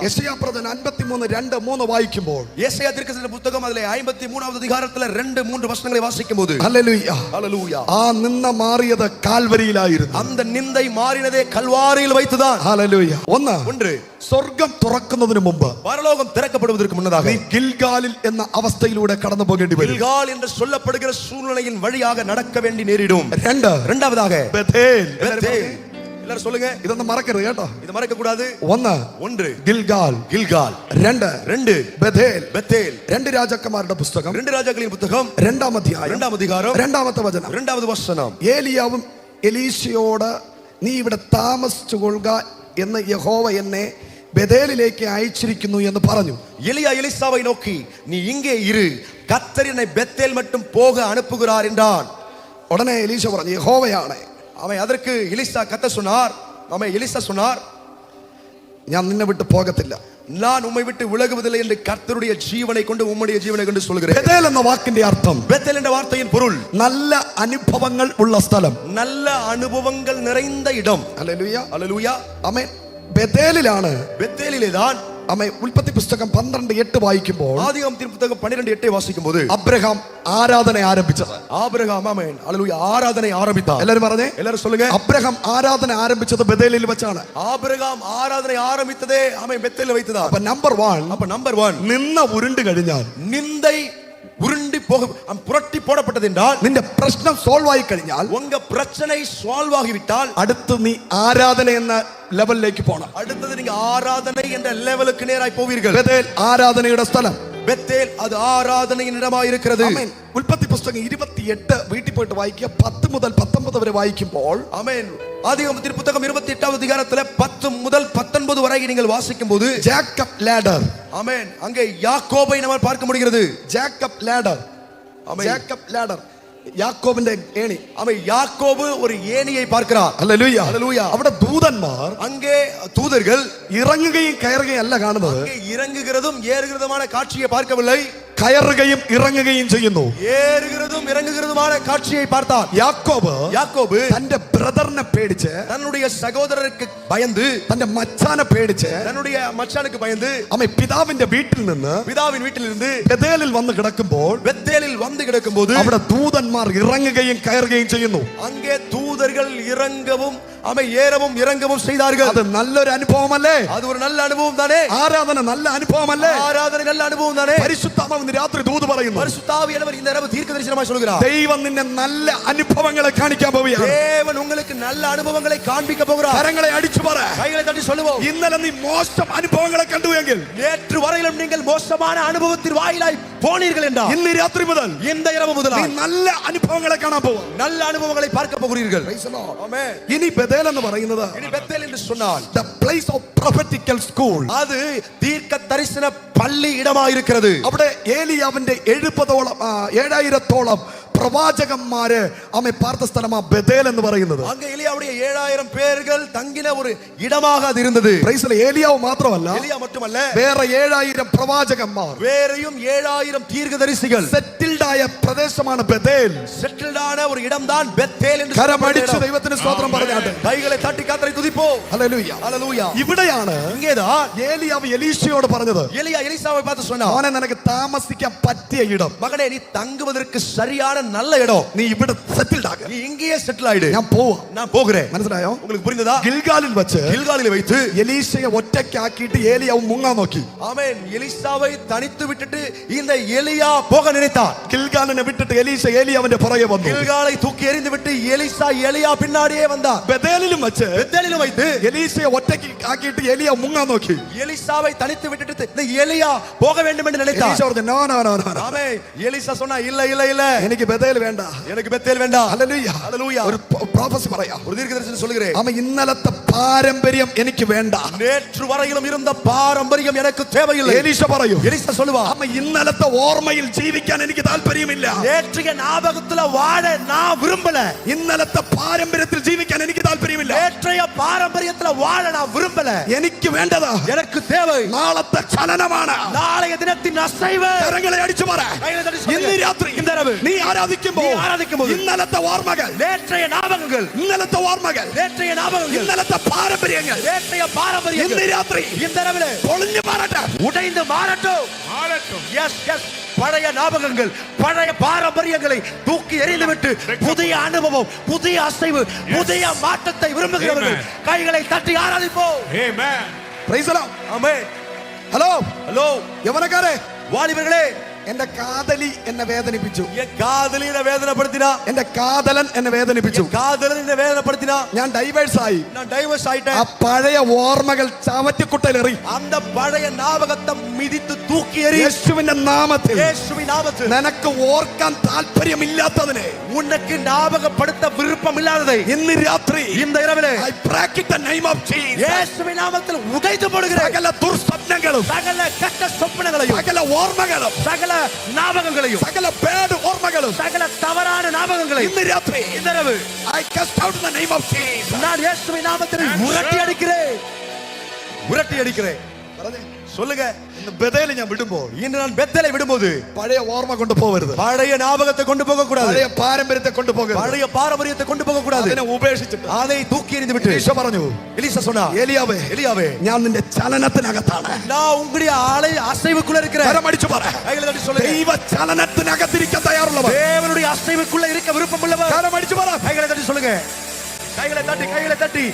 യെശയ്യാ പ്രവചനം 53:2-3 വായിക്കുമ്പോൾ യെശയ്യാ ദീർഘദർശന പുസ്തകം അതിലെ 53-ാമത് അധികാരത്തിലെ 2-3 വചനങ്ങളെ വാസിക്കുമ്പോൾ ഹല്ലേലൂയ ഹല്ലേലൂയ ആ നിന്ന മാറിയത് കാൽവരിയിലായിരുന്നു. அந்த நிந்தை மாறினதே கல்வாரியில் வைத்துதான். ഹല്ലേലൂയ. ഒന്ന് സ്വർഗം തുറക്കുന്നതിന് മുമ്പ് பரலோகம் திறக்கப்படுவதற்கு முன்னதாக നീ ഗിൽഗാലിൽ എന്ന അവസ്ഥയിലൂടെ കടന്നു പോകേണ്ടി വരും. கில்கால் என்று சொல்லப்படுகிற சூழ்நிலையின் வழியாக நடக்க வேண்டி நேரிடும். രണ്ടാമதாக பெத்தேல். எல்லாரும் சொல்லுங்க, ഇതൊന്നും മറക്കരുത് കേട്ടോ, இது மறக்க கூடாது. ഒന്ന് ഗിൽഗാൽ, രണ്ട് ബഥേൽ. രണ്ട് രാജാക്കന്മാരുടെ പുസ്തകം, രണ്ട് രാജാക്കളിൻ പുസ്തകം, 2-ാം അധ്യായം, 2-ാം അധികാരം, 2-ാമത്തെ വചനം. 2-ാമത് വചനം. ഏലിയാവും എലീശയോട് നീ ഇവിടെ താമസിച്ചുകൊള്ളുക എന്ന് യഹോവ എന്നെ ബഥേലിലേക്ക് അയച്ചിരിക്കുന്നു എന്ന് പറഞ്ഞു. எலியா எலிசாவை நோக்கி நீ இங்கே இரு, கர்த்தர் என்னை பெத்தேல் மட்டும் போக அனுப்புகிறார் என்றான். ഉടനെ എലീശ പറഞ്ഞു യഹോവയാണ്. அவன் அதற்கு எலிசா கர்த்தர் சொன்னார், அவன் எலிசா சொன்னார், ഞാൻ നിന്നെ വിട്ട് പോകത്തില്ല, நான் உம்மை விட்டு விலகுவதில்லை என்று கர்த்தருடைய ஜீவனை கொண்டு உம்முடைய ஜீவனை கொண்டு சொல்கிறேன். ബഥേൽ എന്ന വാക്കിന്റെ അർത്ഥം, பெத்தேல் என்ற வார்த்தையின் பொருள் നല്ല അനുഭവങ്ങൾ ഉള്ള സ്ഥലം, நல்ல அனுபவங்கள் நிறைந்த இடம். Hallelujah hallelujah. ആമേൻ. ബഥേലിലാണ്, பெத்தேலிலேதான் ആമേൻ. ഉൽപ്പത്തി പുസ്തകം 12:8 വായിക്കുമ്പോൾ, ஆதியாகமத்தின் புத்தகம் 12:8 வாசிக்கும்போது അബ്രഹാം ആരാധന ആരംഭിച്ചത്. ஆபிரகாம் ആമേൻ ഹല്ലേലൂയ ആരാധന ആരംഭിத்தார். എല്ലാവരും പറഞ്ഞേ, எல்லாரும் சொல்லுங்க, അബ്രഹാം ആരാധന ആരംഭിച്ചത് ബഥേലിൽ വെച്ചാണ്. ஆபிரகாம் ஆராதனை ஆரம்பித்ததே ஆமென் பெத்தேலில் வைத்ததா. அப்ப നമ്പർ 1 നിന്ന ഉരുണ്ട് കഴിഞ്ഞാൽ, நிந்தை உருண்டி போக புரட்டி போடப்பட்டது என்றால், നിന്റെ പ്രശ്നം സോൾവ് ആയി കഴിഞ്ഞാൽ, உங்க பிரச்சனை சால்வ் ஆகிவிட்டால், അടുത്ത് നീ ആരാധന എന്ന ലെവലിലേക്ക് പോകണം. அடுத்தது நீங்க ஆராதனை என்ற லெவலுக்கு நேராய் போவீர்கள். ബഥേൽ ആരാധനയുടെ സ്ഥലം, பெத்தேல் அது ஆராதனையின் இடமாய் இருக்கிறது. ആമേൻ. ഉൽപ്പത്തി പുസ്തകം 28 വീട്ടിൽ പോയിട്ട് വായിക്കുക, 10 മുതൽ 19 വരെ വായിക്കുമ്പോൾ, ஆமென். ஆதியாகமத்தின் புத்தகம் 28வது அதிகாரத்திலே 10 முதல் 19 வரை நீங்கள் வாசிக்கும்போது, ജാക്കബ് ലാഡർ, ஆமென், அங்கே யாக்கோபை நம்ம பார்க்க முடிகிறது. ജാക്കബ് ലാഡർ, ജാക്കബ് ലാഡർ, യാക്കോബിന്റെ ഏണി. அவன் யாக்கோபு ஒரு ஏணியை பார்க்கிறார். ഹല്ലേലൂയ. ஹல்லேலூயா. അവിടെ ദൂതന്മാർ, அங்கே தூதர்கள் ഇറങ്ങുകയും കയറുകയും അല്ല കാണുന്നത്, அங்கே இறங்குகிறதும் ஏறுகிறதுமான காட்சியை பார்க்கவில்லை, കയറുകയും ഇറങ്ങുകയും ചെയ്യുന്നു. ஏறுகிறதும் இறங்குகிறதுமான காட்சியை பார்த்தார். யாக்கோபு തന്റെ ബ്രദറിനെ പേടിച്ച്, தன்னுடைய சகோதரருக்கு பயந்து, തന്റെ മച്ചാനെ പേടിച്ച്, தன்னுடைய மச்சானுக்கு பயந்து, അവൻ പിതാവിന്റെ വീട്ടിൽ നിന്ന്, பிதாவின் வீட்டிலிருந்து ബഥേലിൽ വന്ന് കിടക്കുമ്പോൾ, பெத்தேலில் வந்து கிடக்கும்போது, അവിടെ ദൂതന്മാർ ഇറങ്ങുകയും കയറുകയും ചെയ്യുന്നു. அங்கே தூதர்கள் இறங்கவும் ஏறவும் இறங்கவும் செய்தார்கள். അത് നല്ലൊരു അനുഭവമല്ലേ? அது ஒரு நல்ல அனுபவம் தானே? ആരാധന നല്ല അനുഭവമല്ലേ? ஆராதனை நல்ல அனுபவம் தானே? പരിശുദ്ധാത്മാവ് ഇന്ന് രാത്രി ദൂത് പറയുന്നു. பரிசுத்த ஆவியானவர் இந்த இரவு தீர்க்கதரிசனமாய் சொல்கிறார். ദൈവം നിന്നെ നല്ല അനുഭവങ്ങളെ കാണിക്കാൻ പോവുകയാണ്. தேவன் உங்களுக்கு நல்ல அனுபவங்களை காண்பிக்க போகிறார். കരങ്ങളെ അടിച്ചു പറ, கைகளை தட்டி சொல்லுவோம், ഇന്നലെ നീ മോശം അനുഭവങ്ങളെ കണ്ടുവെങ്കിൽ, நேற்று வரையிலும் நீங்கள் மோசமான அனுபவத்தின் வாயிலாய் போனீர்கள் என்றால், ഇന്ന് രാത്രി മുതൽ, இந்த இரவு முதல் നീ നല്ല അനുഭവങ്ങളെ കാണാൻ പോവാ, நல்ல அனுபவங்களை பார்க்க போகிறீர்கள். ആമേൻ. ഇനി ബഥേൽ എന്ന് പറയുന്നത്, இனி பெத்தேல் என்று சொன்னால், the place of prophetical school, அது தீர்க்க தரிசன பள்ளி இடமாக இருக்கிறது. അവിടെ ഏലിയാവിന്റെ 7000-ഓളം പ്രവാചകന്മാര് ആമേ പാർത്ത സ്ഥലമാ ബഥേൽ എന്ന് പറയുന്നത്. அங்க எலியாவுடைய 7000 பேர்கள் தங்கின ஒரு இடமாக அது இருந்தது. ഏലിയാവ് മാത്രമല്ല, எலியா மட்டுமல்ல, വേറെ 7000 പ്രവാചകന്മാർ, வேறையும் 7000 தீர்க்கதரிசிகள் സെറ്റിൽഡ് ആയ പ്രദേശമാണ് ബഥേൽ. செட்டில்ட் ஆன ஒரு இடம்தான் பெத்தேல் என்று കരമടിച്ച് ദൈവത്തിന് സ്തോത്രം പറഞ്ഞാട്ടെ. கைகளை தட்டி கர்த்தரை துதிப்போம். ഹല്ലേലൂയ. ஹல்லேலூயா. ഇവിടെയാണ് இங்கேதான் ഏലിയാവ് എലീശയോട് പറഞ്ഞത്, எலியா எலிசாவை பார்த்து சொன்னார், മോനെ നിനക്ക് താമസിക്കാൻ പറ്റിയ ഇടം, மகனே நீ தங்குவதற்கு சரியான நல்ல இடம், നീ ഇവിടെ സെറ്റിൽഡ് ആക, நீ இங்கேயே செட்டில் ஆயிடு, ഞാൻ പോവാ, நான் போகிறேன். മനസ്സിലായോ? உங்களுக்கு புரிந்ததா? ഗിൽഗാലിൽ വെച്ച് கில்காலில் வைத்து എലീശയെ ഒറ്റയ്ക്കാക്കിയിട്ട് ഏലിയാവ് മുങ്ങാൻ നോക്കി. ஆமென். எலிசாவை தனித்து விட்டுட்டு இந்த எலியா போக நினைத்தார். ഗിൽഗാലിനെ വിട്ടിട്ട് എലീശ ഏലിയാവിന്റെ പുറകെ വന്നു. கில்காலை தூக்கி எறிந்து விட்டு எலிசா எலியா பின்னாடியே வந்தார். ബഥേലിലും വെച്ച് பெத்தேலிலும் வைத்து എലീശയെ ഒറ്റയ്ക്ക് ആക്കിയിട്ട് ഏലിയാവ് മുങ്ങാൻ നോക്കി. எலிசாவை தனித்து விட்டுட்டு இந்த எலியா போக வேண்டும் என்று நினைத்தார். എലീശ പറഞ്ഞു, നോ നോ നോ നോ. ஆமென். எலிசா சொன்னா இல்ல இல்ல இல்ல, എനിക്ക് ബഥേൽ വേണ്ട, எனக்கு பெத்தேல் வேண்டாம். ഹല്ലേലൂയ. ஹல்லேலூயா. ഒരു പ്രോഫസി പറയാം, ஒரு தீர்க்கதரிசனம் சொல்கிறேன், ആമേൻ. ഇന്നലത്തെ പാരമ്പര്യം എനിക്ക് വേണ്ട, நேற்று வரையிலும் இருந்த பாரம்பரியம் எனக்கு தேவையில்லை. എലീശ പറയും, எலிசா சொல்லுவா, ആമേൻ. ഇന്നലത്തെ ഓർമ്മയിൽ ജീവിക്കാൻ എനിക്ക് താല്പര്യമില്ല, நேற்றைய ஞாபகத்துல வாழ நான் விரும்பல, ഇന്നലത്തെ പാരമ്പര്യത്തിൽ ജീവിക്കാൻ എനിക്ക് താല്പര്യമില്ല, நேற்றைய பாரம்பரியத்துல வாழ நான் விரும்பல, എനിക്ക് വേണ്ടത് எனக்கு தேவை നാളത്തെ ചലനമാണ്, நாளைய தினத்தின் அசைவு. കരങ്ങളെ അടിച്ചു പറ, ഇന്ന് രാത്രി இந்த இரவு നീ ആരാധിക്കുമ്പോൾ இന്നலത്തെ ഓർമ്മകൾ, நேற்றைய ஞாபகங்கள், ഇന്നലത്തെ ഓർമ്മകൾ, நேற்றைய ஞாபகங்கள், ഇന്നലത്തെ പാരമ്പര്യങ്ങൾ நேற்றைய பாரம்பரியம் ഇന്ന് രാത്രി இந்த இரவிலே പൊളിഞ്ഞു മാറട്ടെ. உடைந்து மாறட்டும். எஸ் எஸ் பழைய ஞாபகங்கள் பழைய பாரம்பரியங்களை தூக்கி எறிந்துவிட்டு புதிய அனுபவம் புதிய அசைவு புதிய மாற்றத்தை விரும்புகிறவர்கள் கைகளை தட்டி ஆராதிப்போம். Praise the Lord. Amen. Hello hello യവനക്കാരെ, வாலிபர்களே, എന്റെ കാതലി എന്നെ വേദനിപ്പിച്ചു. என் காதலிനെ வேதனைப்படுத்தினா, എന്റെ കാതലൻ എന്നെ വേദനിപ്പിച്ചു. காதலனை வேதனைப்படுத்தினா, ഞാൻ ഡൈവേഴ്സ് ആയി. நான் டைவர்ஸ் ആ ஆயிட்டேன். പഴയ ഓർമ്മകൾ ചവറ്റുകുട്ടലെറി அந்த பழைய ஞாபகத்தை மிதித்து தூக்கி எறி. യേശുവിന്റെ നാമത്തിൽ இயேசுவின் நாமத்தில் നിനക്ക് ഓർക്കാൻ താല്പര്യമില്ലാത്തതിനെ உனக்கு ஞாபகப்படுத்த விருப்பம் இல்லாததை ഇന്ന് രാത്രി இந்த இரவிலே I break in the name of Jesus. இயேசுவின் நாமத்தில் உடைத்து போடுகிறேன். സകല ദുർസ്വപ്നങ്ങളും சகல கெட்ட சொப்பனங்களையும் സകല ഓർമ്മകളും சகல ஞாபகங்களையும் സകല bad ഓർമ്മകളും சகல தவறான ஞாபகங்களையும் ഇന്ന് രാത്രി இந்த இரவு I cast out in the name of Jesus. நான் இயேசுவின் நாமத்தில் உரட்டி அடிக்கிறேன். உரட்டி அடிக்கிறேன். சொல்லுங்க. ഇന്ന് ബഥേൽ ഞാൻ വിടുമ്പോൾ இன்று நான் பெத்தேலை விடும்போது പഴയ ഓർമ്മ കൊണ്ട് പോകരുത്. பழைய ஞாபகத்தை கொண்டு போக கூடாது. പഴയ പാരമ്പര്യത്തെ കൊണ്ട് പോകരുത്. பழைய பாரம்பரியத்தை கொண்டு போக கூடாது. അതിനെ ഉപേക്ഷിച്ചിട്ട് அதை தூக்கி எறிந்து விட்டு ഈശോ പറഞ്ഞു, எலிசா சொன்னா, ഏലിയാവേ எலியாவே, ഞാൻ നിന്റെ ചലനത്തിനകത്താണ്. நான் உங்களுடைய அசைவுக்குள்ள இருக்கிறேன். കരമടിച്ചു പറ, கைகளை தட்டி சொல்லுங்க. ദൈവ ചലനത്തിനകത്തിരിക്കാൻ തയ്യാറുള്ളവർ தேவனுடைய அசைவுக்குள்ள இருக்க விருப்பம் உள்ளவர் കരമടിച്ചു പറ. கைகளை தட்டி சொல்லுங்க. கைகளை தட்டி